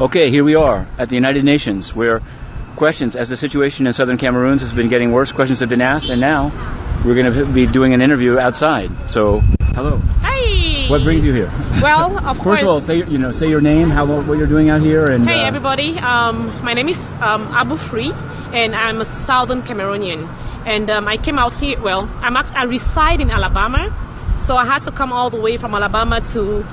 Okay, here we are at the United Nations, where questions, as the situation in southern Cameroon has been getting worse, questions have been asked, and now we're going to be doing an interview outside. So, hello. Hi. What brings you here? Well, of course. First of all, say your name, what you're doing out here, and hey everybody. My name is Abu Free, and I'm a southern Cameroonian. And I came out here. Well, I reside in Alabama, so I had to come all the way from Alabama to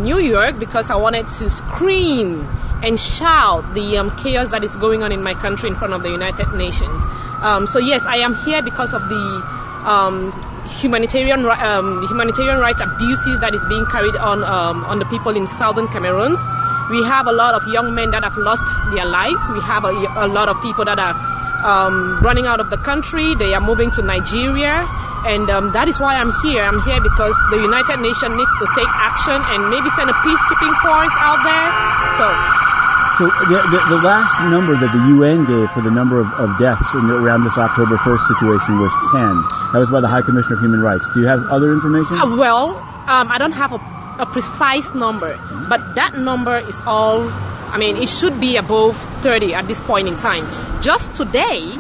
New York because I wanted to scream and shout the chaos that is going on in my country in front of the United Nations. So yes, I am here because of the humanitarian rights abuses that is being carried on the people in southern Cameroon. We have a lot of young men that have lost their lives. We have a lot of people that are running out of the country. They are moving to Nigeria. And that is why I'm here. I'm here because the United Nations needs to take action and maybe send a peacekeeping force out there. So the last number that the UN gave for the number of deaths around this October 1st situation was 10. That was by the High Commissioner of Human Rights. Do you have other information? I don't have a precise number, but that number is all, it should be above 30 at this point in time. Just today,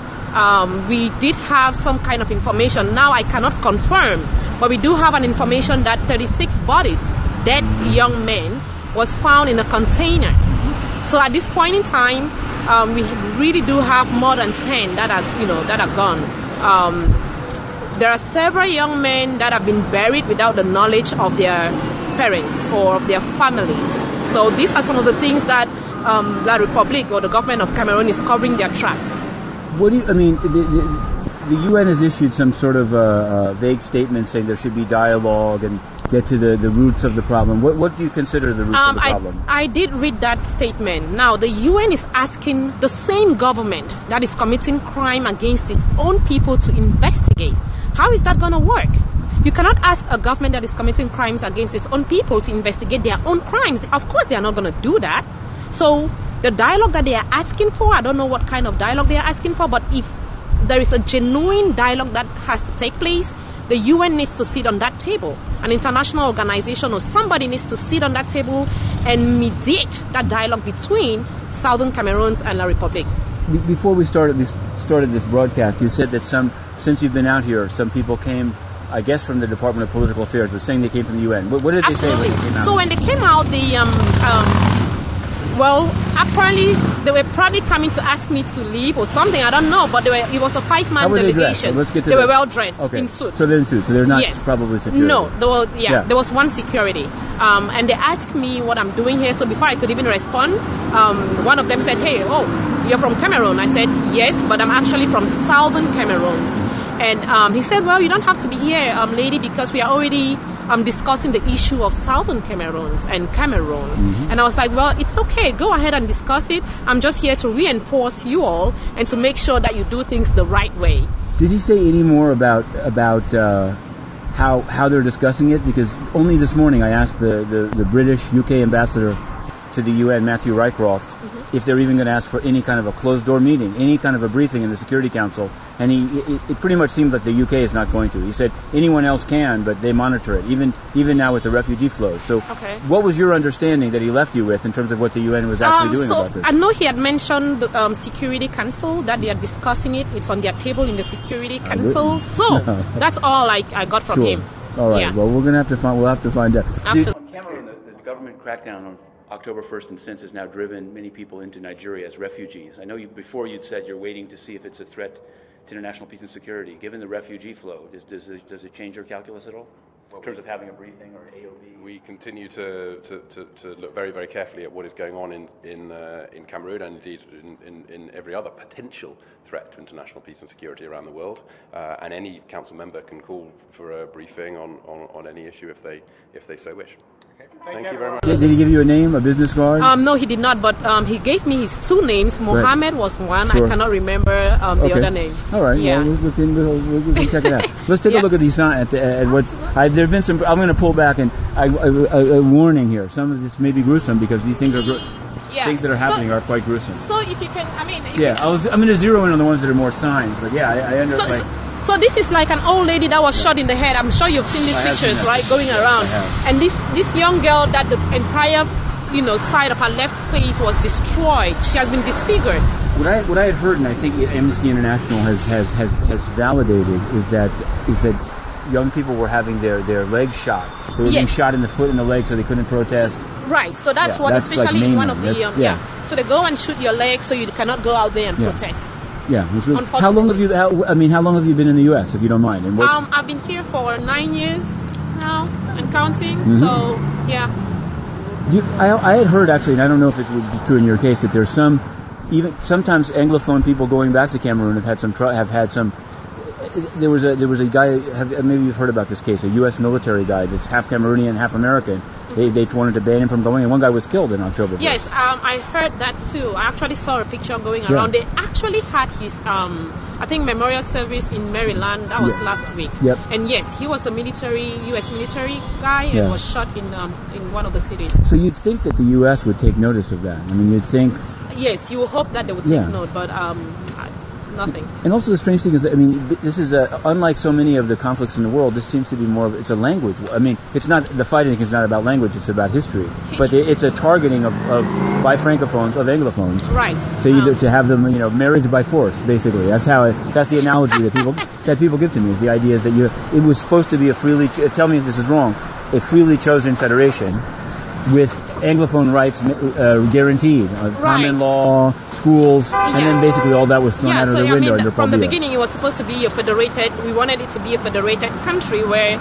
we did have some kind of information. Now I cannot confirm, but we do have an information that 36 bodies, dead young men, was found in a container. So at this point in time, we really do have more than 10 that are gone. There are several young men that have been buried without the knowledge of their parents or of their families. So these are some of the things that La Republic or the government of Cameroon is covering their tracks. What do you? The UN has issued some sort of vague statement saying there should be dialogue and get to the roots of the problem. What do you consider the roots of the problem? I did read that statement. Now, the UN is asking the same government that is committing crime against its own people to investigate. How is that going to work? You cannot ask a government that is committing crimes against its own people to investigate their own crimes. Of course, they are not going to do that. So the dialogue that they are asking for, I don't know what kind of dialogue they are asking for, but if there is a genuine dialogue that has to take place, the UN needs to sit on that table. An international organization or somebody needs to sit on that table and mediate that dialogue between Southern Cameroon and La Republic. Before we started this broadcast, you said that since you've been out here, some people came, I guess, from the Department of Political Affairs, but saying they came from the UN. What did they say when they came out? So when they came out, apparently they were probably coming to ask me to leave or something. I don't know, but it was a 5-man delegation. They were well dressed in suits. So they're in suits. So they're not probably security. No, there was one security, and they asked me what I'm doing here. So before I could even respond, one of them said, "Hey, you're from Cameroon?" I said, "Yes, but I'm actually from southern Cameroon." And he said, "Well, you don't have to be here, lady, because we are already discussing the issue of southern Cameroon and Cameroon." Mm-hmm. And I was like, "Well, it's okay. Go ahead and discuss it. I'm just here to reinforce you all and to make sure that you do things the right way." Did he say any more about how they're discussing it? Because only this morning I asked the British UK ambassador to the UN, Matthew Rycroft, if they're even going to ask for any kind of a closed-door meeting, any kind of a briefing in the Security Council. And it pretty much seems like the UK is not going to. He said anyone else can, but they monitor it, even now with the refugee flows. So what was your understanding that he left you with in terms of what the UN was actually doing about this? I know he had mentioned the Security Council, that they are discussing it. It's on their table in the Security Council. So that's all I got from him. All right. Yeah. Well, we'll have to find out. Absolutely. In Cameroon, the government crackdown on October 1st and since has now driven many people into Nigeria as refugees. I know before you'd said you're waiting to see if it's a threat to international peace and security. Given the refugee flow, does it change your calculus at all in terms of having a briefing or an AOB? We continue to look very, very carefully at what is going on in Cameroon and indeed in every other potential threat to international peace and security around the world. And any council member can call for a briefing on any issue if they so wish. Thank you very much. Did he give you a name, a business card? No, he did not, but he gave me his 2 names. Mohammed was one. Sure. I cannot remember the other name. All right. Yeah. Well, we can check it out. Let's take a look at these signs. At what's there have been some. I'm going to pull back and a warning here. Some of this may be gruesome because these things are things that are happening are quite gruesome. So if you can, I'm going to zero in on the ones that are more signs, but I understand. So this is like an old lady that was shot in the head. I'm sure you've seen these pictures, right, going around. And this young girl that the entire side of her left face was destroyed. She has been disfigured. What I had heard, and I think Amnesty International has validated, is that young people were having their legs shot. They were being shot in the foot and the leg, so they couldn't protest. Right. So that's what, that's especially like in one of the So they go and shoot your leg, so you cannot go out there and protest. Yeah. How long have you? How long have you been in the U.S., if you don't mind? And I've been here for 9 years now and counting. So yeah. I had heard, actually, and I don't know if it would be true in your case, that there's sometimes Anglophone people going back to Cameroon have had some. There was a guy. Maybe you've heard about this case. A U.S. military guy that's half Cameroonian, half American. They wanted to ban him from going, and one guy was killed in October. Yes, I heard that too. I actually saw a picture going around. They actually had his, I think, memorial service in Maryland. That was last week. Yep. And yes, he was a U.S. military guy and was shot in one of the cities. So you'd think that the U.S. would take notice of that. I mean, you'd think. Yes, you would hope that they would take note, but nothing. And also the strange thing is, this is unlike so many of the conflicts in the world. This seems to be more. It's a language. I mean, it's not the fighting is not about language. It's about history. But it's a targeting of by francophones of anglophones. Right. To have them married by force. Basically, that's the analogy that people give to me. Is the idea is that it was supposed to be a freely. Tell me if this is wrong. A freely chosen federation with Anglophone rights guaranteed, common law, schools, and then basically all that was thrown out of the window under from the beginning, it was supposed to be we wanted it to be a federated country where,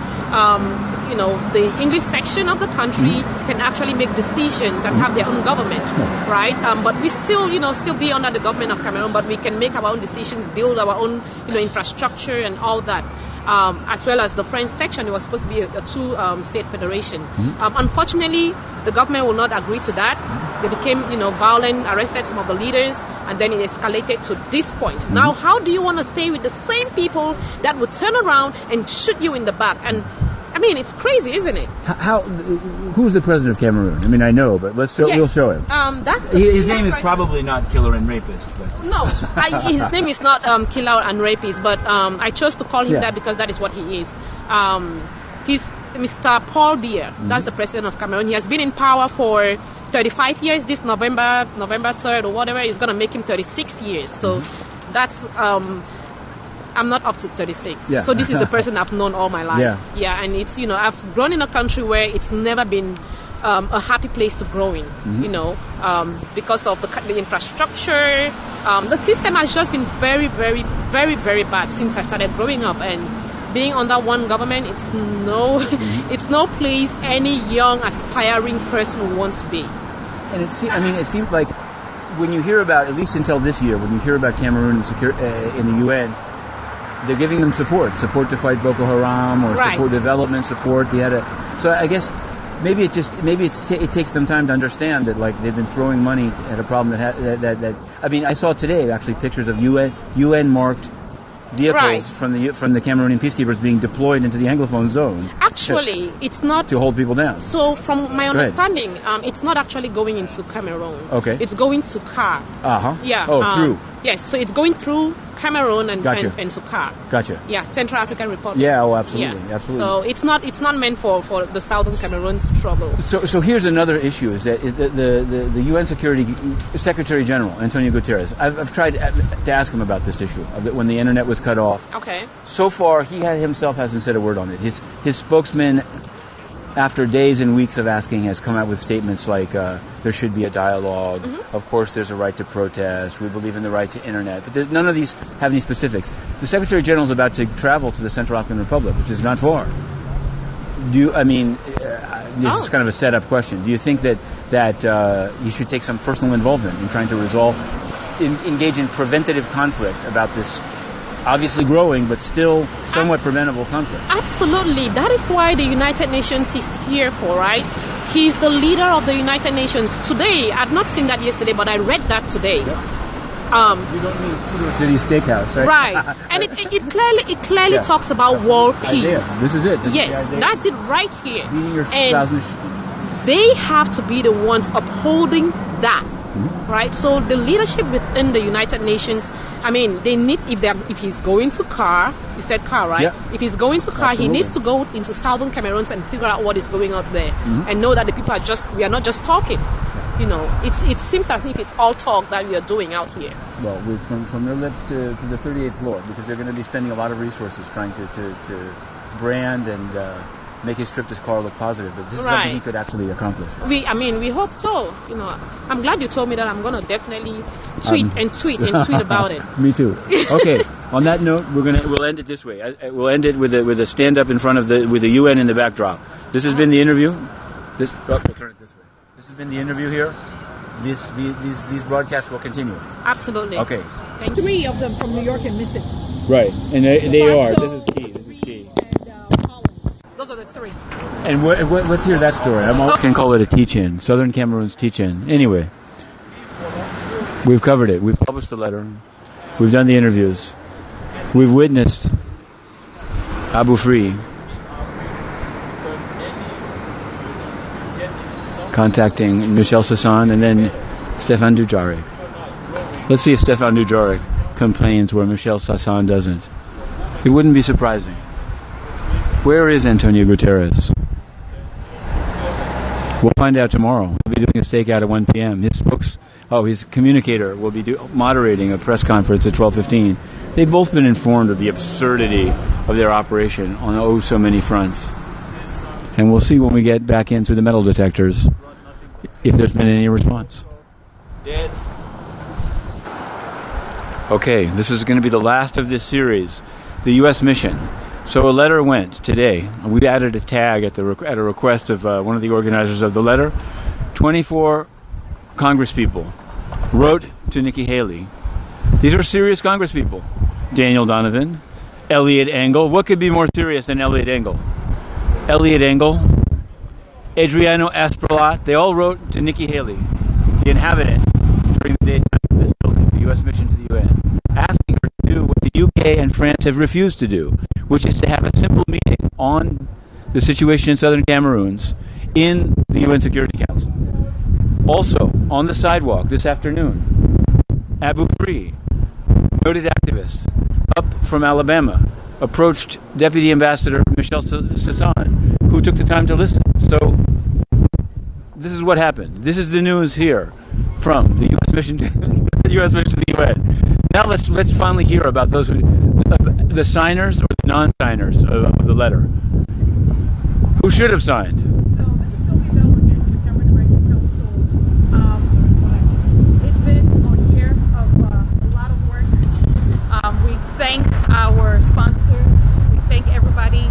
the English section of the country can actually make decisions and have their own government, right? But we still be under the government of Cameroon, but we can make our own decisions, build our own, infrastructure and all that. As well as the French section, it was supposed to be a two-state federation. Unfortunately, the government will not agree to that. They became, violent, arrested some of the leaders, and then it escalated to this point. Now, how do you want to stay with the same people that would turn around and shoot you in the back? And it's crazy, isn't it? Who's the president of Cameroon? I mean, I know, but we'll show him. His name is probably not Killer and Rapist. But. No, his name is not Killer and Rapist, but I chose to call him that because that is what he is. He's Mr. Paul Biya. That's the president of Cameroon. He has been in power for 35 years. This November 3rd or whatever is going to make him 36 years. So that's... I'm not up to 36. Yeah. So this is the person I've known all my life. Yeah, and it's, I've grown in a country where it's never been a happy place to grow in, because of the infrastructure. The system has just been very, very, very, very bad since I started growing up. And being under one government, it's no place any young, aspiring person wants to be. And it seems like when you hear about, at least until this year, when you hear about Cameroon in the UN, they're giving them support to fight Boko Haram or support development support. So I guess maybe it takes them time to understand that they've been throwing money at a problem that I saw today actually pictures of UN marked vehicles from the Cameroonian peacekeepers being deployed into the Anglophone zone. Actually, it's not to hold people down. So, from my understanding, it's not actually going into Cameroon. Okay, it's going to Car. Yeah. Oh, through. Yes, so it's going through Cameroon and to Car. Gotcha. Yeah, Central African Republic. Yeah. Oh, absolutely. Yeah. Absolutely. So it's not meant for the southern Cameroon's trouble. So here's another issue: is that the UN Secretary General Antonio Guterres. I've tried to ask him about this issue when the internet was cut off. Okay. So far, he himself hasn't said a word on it. His spokesman, after days and weeks of asking, has come out with statements like there should be a dialogue. Of course, there's a right to protest. We believe in the right to internet. But none of these have any specifics. The Secretary General is about to travel to the Central African Republic, which is not far. This is kind of a set-up question. Do you think that you should take some personal involvement in trying to engage in preventative conflict about this obviously growing, but still somewhat preventable conflict? Absolutely. That is why the United Nations is here for, right? He's the leader of the United Nations. Today, I've not seen that yesterday, but I read that today. Yep. You don't need Kudo City Steakhouse, right? Right. And it clearly talks about world peace. This is it. That's it right here. And they have to be the ones upholding that. right? So the leadership within the United Nations, I mean, they need, if he's going to CAR, you said CAR, right? Yeah. If he's going to CAR, Absolutely. he needs to go into southern Cameroon and figure out what is going on there, and know that the people we are not just talking. You know, it seems as if it's all talk that we are doing out here. Well, from their lips to the 38th floor, because they're going to be spending a lot of resources trying to brand and make his trip to CAR look positive. But this is something he could actually accomplish. We hope so. You know, I'm glad you told me that. I'm going to definitely tweet about it. Me too. Okay. On that note, we'll end it this way. We'll end it with a stand up in front of with the UN in the backdrop. This has been the interview. We'll turn it this way. This has been the interview here. These broadcasts will continue. Absolutely. Okay. Thank you. 3 of them from New York and missing. Right, and they are. This is key. And Collins. Those are the 3. And let's hear that story. I can call it a teach-in. Southern Cameroon's teach-in. Anyway, we've covered it. We've published the letter. We've done the interviews. We've witnessed Abu Free contacting Michel Sasson and then Stéphane Dujarric. Let's see if Stéphane Dujarric complains where Michel Sasson doesn't. It wouldn't be surprising. Where is Antonio Guterres? We'll find out tomorrow. We'll be doing a stakeout at 1 p.m. His communicator will be moderating a press conference at 12:15. They've both been informed of the absurdity of their operation on so many fronts. And we'll see when we get back in through the metal detectors if there's been any response. Okay, this is going to be the last of this series, the U.S. mission. So a letter went today. We added a tag at a request of one of the organizers of the letter. 24 congresspeople wrote to Nikki Haley. These are serious congresspeople. Daniel Donovan, Elliot Engel. What could be more serious than Elliot Engel? Elliot Engel, Adriano Asperlat, they all wrote to Nikki Haley, the inhabitant, during the daytime of this building, the U.S. mission to the UN, asking her to do what the UK and France have refused to do, which is to have a simple meeting on the situation in southern Cameroons in the UN Security Council. Also, on the sidewalk this afternoon, Abu Free, noted activist, up from Alabama, approached Deputy Ambassador Michel Sasson, who took the time to listen. So, this is what happened. This is the news here from the U.S. mission to the UN. Now let's finally hear about those the signers or the non-signers of the letter. Who should have signed? So this is Sylvia Bell again from the Cameroon American Council. It's been a year of a lot of work. We thank our sponsors. We thank everybody.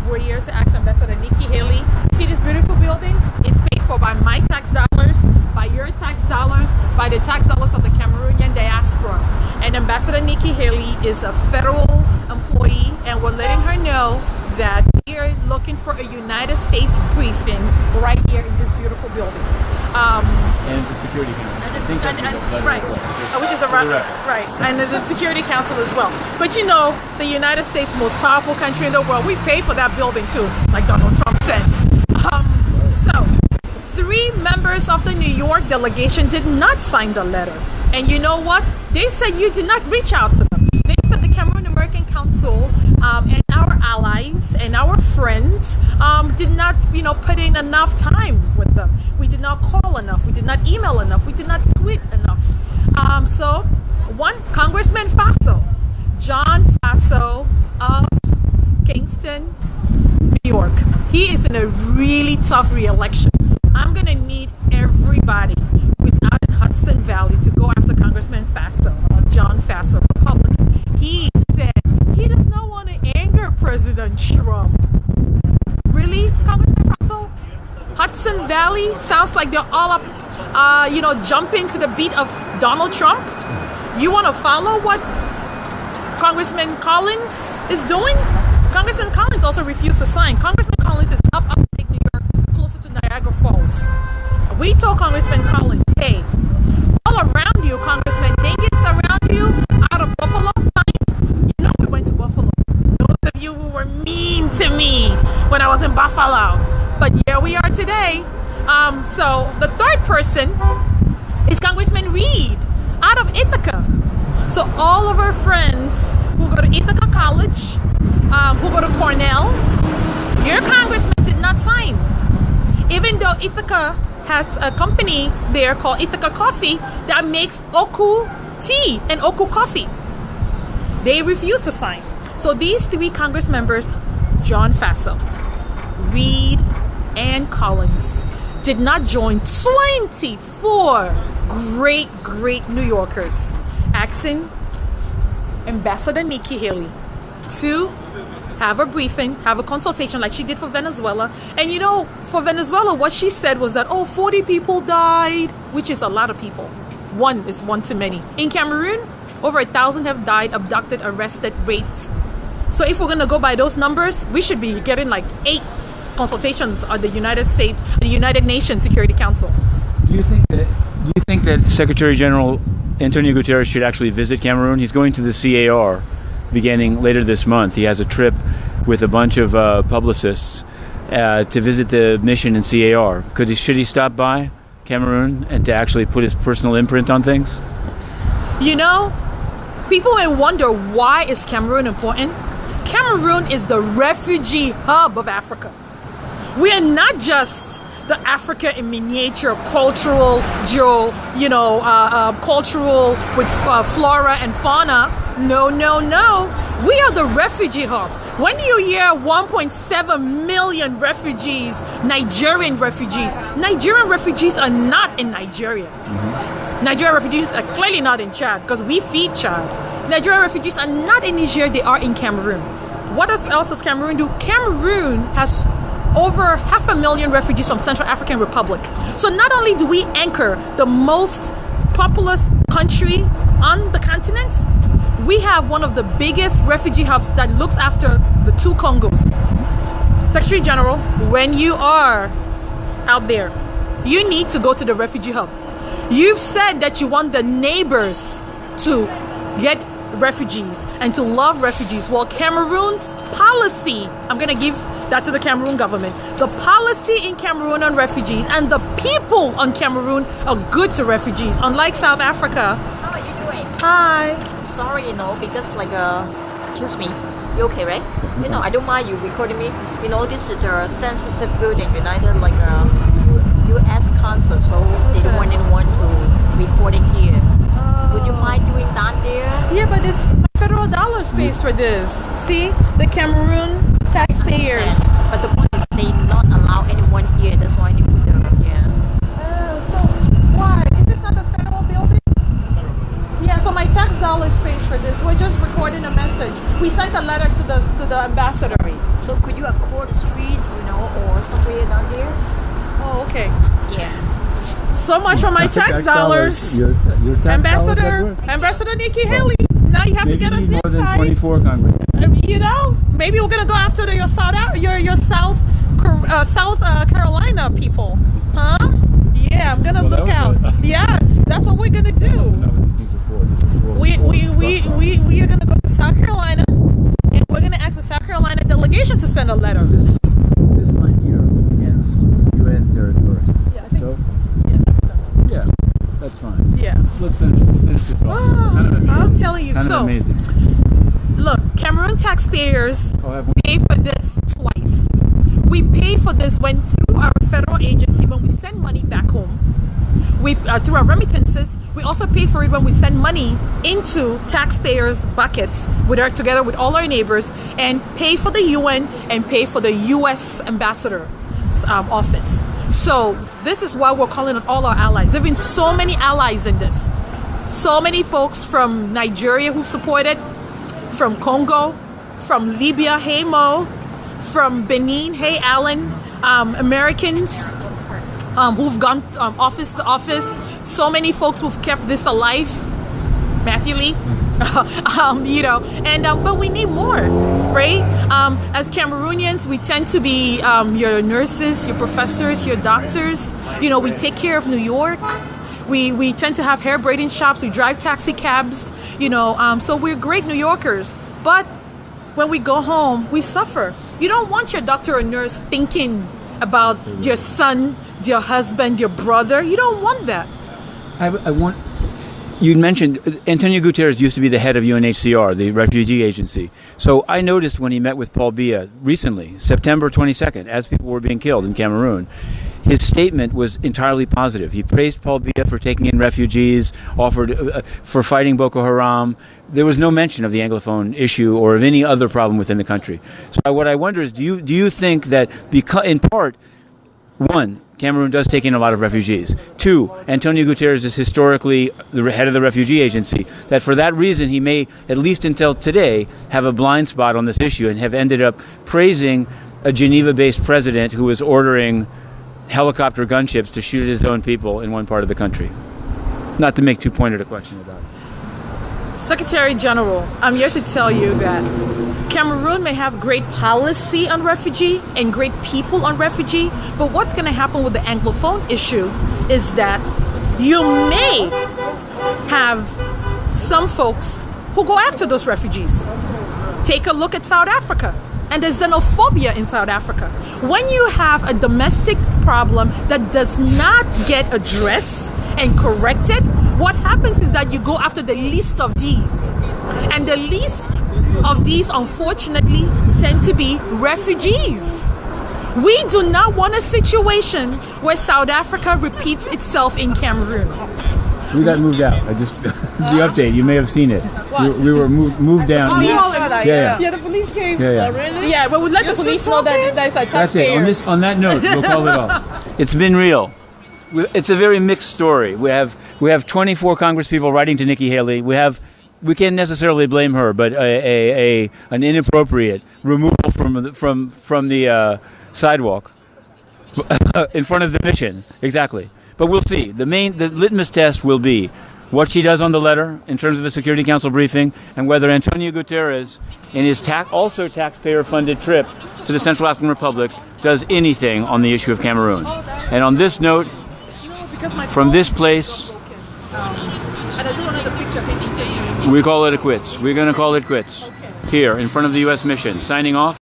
We're here to ask Ambassador Nikki Haley. See this beautiful building? It's paid for by my tax dollars, by your tax dollars, by the tax dollars of the Cameroonian diaspora. And Ambassador Nikki Haley is a federal employee, and we're letting her know that we're looking for a United States briefing right here in this beautiful building. And the Security Council. Right, which is right, and the Security Council as well. But you know, the United States, most powerful country in the world, we pay for that building too, like Donald Trump said. So, 3 members of the New York delegation did not sign the letter. And you know what? They said you did not reach out to them. They said the Cameroon American Council and our allies and our friends did not, put in enough time with them. We did not call enough. We did not email enough. We did not tweet enough. So, one, Congressman Faso, John Faso of Kingston, New York. He is in a really tough re-election. I'm going to need everybody who's out in Hudson Valley to go after Congressman Faso, John Faso, Republican. He said he does not want to anger President Trump. Really, Congressman Faso? Hudson Valley sounds like they're all up, jumping to the beat of Donald Trump. You want to follow what Congressman Collins is doing? Congressman Collins also refused to sign. Congressman Collins is up upstate New York, closer to Niagara Falls. We told Congressman Collins, hey, all around you, Congressman Dingus around you, out of Buffalo sign. You know we went to Buffalo. Those of you who were mean to me when I was in Buffalo. But here we are today. So the third person is Congressman Reed out of Ithaca. So all of our friends who go to Ithaca College, who go to Cornell, your congressman did not sign. Even though Ithaca has a company there called Ithaca Coffee that makes Oku tea and Oku coffee. They refused to sign. So these three Congress members, John Faso, Reed, and Collins, did not join 24 great New Yorkers asking Ambassador Nikki Haley to have a briefing, have a consultation like she did for Venezuela. And you know, for Venezuela, what she said was that, 40 people died, which is a lot of people. One is one too many. In Cameroon, over 1,000 have died, abducted, arrested, raped. So if we're going to go by those numbers, we should be getting like 8 consultations on the United States, the United Nations Security Council. Do you think that Secretary General Antonio Guterres should actually visit Cameroon? He's going to the CAR beginning later this month. He has a trip with a bunch of publicists to visit the mission in CAR. Should he stop by Cameroon and to actually put his personal imprint on things? You know, people may wonder, why is Cameroon important? Cameroon is the refugee hub of Africa. We are not just the Africa in miniature, cultural with flora and fauna. No. We are the refugee hub. When you hear 1.7 million refugees, Nigerian refugees are not in Nigeria. Mm-hmm. Nigerian refugees are clearly not in Chad because we feed Chad. Nigerian refugees are not in Niger, they are in Cameroon. What else does Cameroon do? Cameroon has over 500,000 refugees from Central African Republic. So not only do we anchor the most populous country on the continent, we have one of the biggest refugee hubs that looks after the 2 Congos. Secretary General, when you are out there, you need to go to the refugee hub. You've said that you want the neighbors to get refugees and to love refugees. Well, Cameroon's policy, I'm going to give that to the Cameroon government. The policy in Cameroon on refugees and the people on Cameroon are good to refugees, unlike South Africa. How are you doing? Hi. Sorry, because excuse me, you okay, right? I don't mind you recording me. This is a sensitive building, United, U.S. concert, so they don't want anyone to recording here. Would you mind doing that there? Yeah, but it's federal dollars pays for this. See, the Cameroon taxpayers. But the point is they not allow anyone here. That's why they put them. Yeah. So why? Is this not a federal building? Yeah. So my tax dollars pays for this. We're just recording a message. We sent a letter to the ambassador. So could you accord the street, or somewhere down there? Oh, okay. Yeah. So much for my tax dollars. Your tax Ambassador Nikki Haley. Now you have to get us more inside. than 24 congressmen. Maybe we're gonna go after your South Carolina people, huh? Yeah, I'm gonna look out. Yes, that's what we're gonna do. We are gonna go to South Carolina, and we're gonna ask the South Carolina delegation to send a letter. So this line here begins UN territory. Yeah, I think. So, yeah, that's fine. Yeah. We'll finish this off. Kind of amazing. I'm telling you, kind of amazing. Look, Cameroon taxpayers pay for this twice. We pay for this through our federal agency when we send money back home. Through our remittances, we also pay for it when we send money into taxpayers' buckets together with all our neighbors, and pay for the UN and pay for the U.S. ambassador office. So this is why we're calling on all our allies. There have been so many allies in this. So many folks from Nigeria who've supported, from Congo, from Libya, hey Mo, from Benin, hey Alan, Americans who've gone office to office. So many folks who've kept this alive. Matthew Lee, but we need more, right? As Cameroonians, we tend to be your nurses, your professors, your doctors. We take care of New York. We tend to have hair braiding shops. We drive taxi cabs. So we're great New Yorkers. But when we go home, we suffer. You don't want your doctor or nurse thinking about your son, your husband, your brother. You don't want that. I want... You mentioned Antonio Guterres used to be the head of UNHCR, the refugee agency. So I noticed when he met with Paul Biya recently, September 22nd, as people were being killed in Cameroon, his statement was entirely positive. He praised Paul Biya for taking in refugees, offered for fighting Boko Haram. There was no mention of the Anglophone issue or of any other problem within the country. So what I wonder is, do you think that in part, one, Cameroon does take in a lot of refugees. Two, Antonio Guterres is historically the head of the refugee agency, that for that reason he may, at least until today, have a blind spot on this issue and have ended up praising a Geneva-based president who is ordering helicopter gunships to shoot at his own people in one part of the country. Not to make too pointed a question about it. Secretary General, I'm here to tell you that Cameroon may have great policy on refugee and great people on refugee, but what's going to happen with the Anglophone issue is that you may have some folks who go after those refugees. Take a look at South Africa. And there's xenophobia in South Africa. When you have a domestic problem that does not get addressed and corrected, what happens is that you go after the least of these. And the least of these, unfortunately, tend to be refugees. We do not want a situation where South Africa repeats itself in Cameroon. We got moved out. I just the update. You may have seen it. We were moved down. Oh, you saw that, yeah. The police came. Yeah. Oh, really? Yeah, but we'd let the police know that that's a taxpayer. That's it. On that note, we'll call it off. It's been real. It's a very mixed story. We have 24 Congress people writing to Nikki Haley. We can't necessarily blame her, but an inappropriate removal from the sidewalk in front of the mission. Exactly. But we'll see. The litmus test will be what she does on the letter in terms of a Security Council briefing, and whether Antonio Guterres, in his also taxpayer-funded trip to the Central African Republic, does anything on the issue of Cameroon. And on this note, from this place, we call it a quits. We're going to call it quits here in front of the U.S. mission. Signing off.